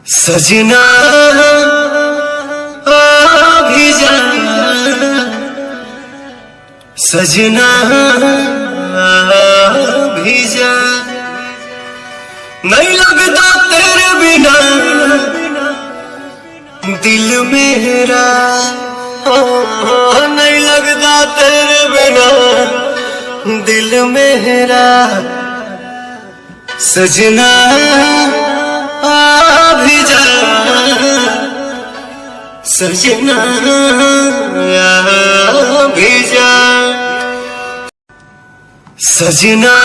सजना आ भी जा, सजना आ भी जा, नहीं लगता तेरे बिना दिल मेरा, नहीं लगता तेरे बिना दिल मेरा। सजना आ भी जा, सजना आ भी जा, सजना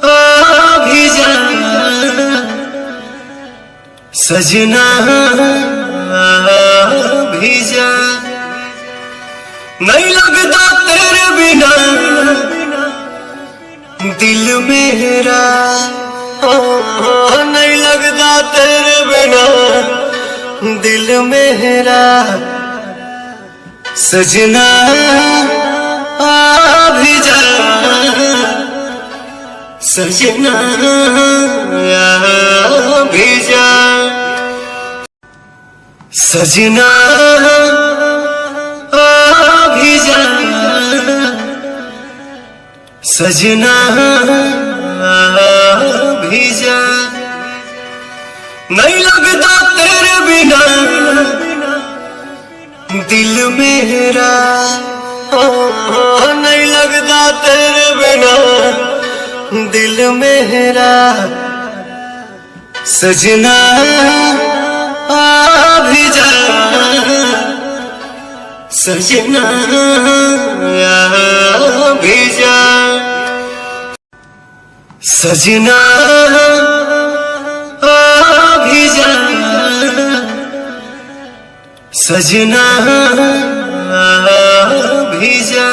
आ भी जा, सजना आ भी जा, नहीं लगता तेरे बिना दिल मेरा, नहीं लगता तेरे बिना दिल मेरा। सजना आ भी जा, सजना आ भी जा, सजना आ भी जा, सजना आ भी जा, नहीं लगता तेरे बिना दिल मेरा, नहीं लगता तेरे बिना दिल मेरा। सजना आ भी जा, सजना आ भी जा, सजना आ भी जा, सजना आ भी जा,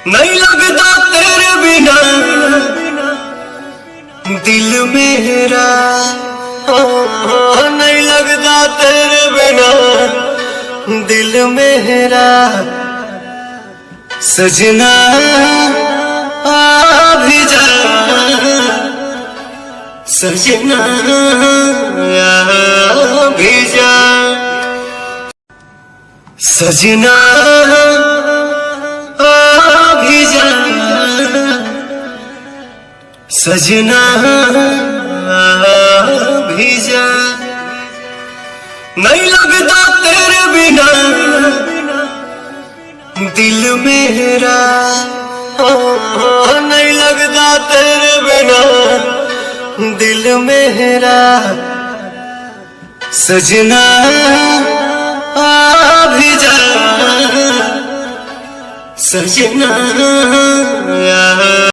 नहीं लगता तेरे बिना दिल मेरा, नहीं लगता तेरे बिना दिल मेरा। सजना आ भी जा, सजना आ भी जा, सजना आ भी जा, सजना आ भी जा, नहीं लगता तेरे बिना दिल मेरा, नहीं लगता तेरे बिना दिल मेरा। सजना आ भी जा, सजना आ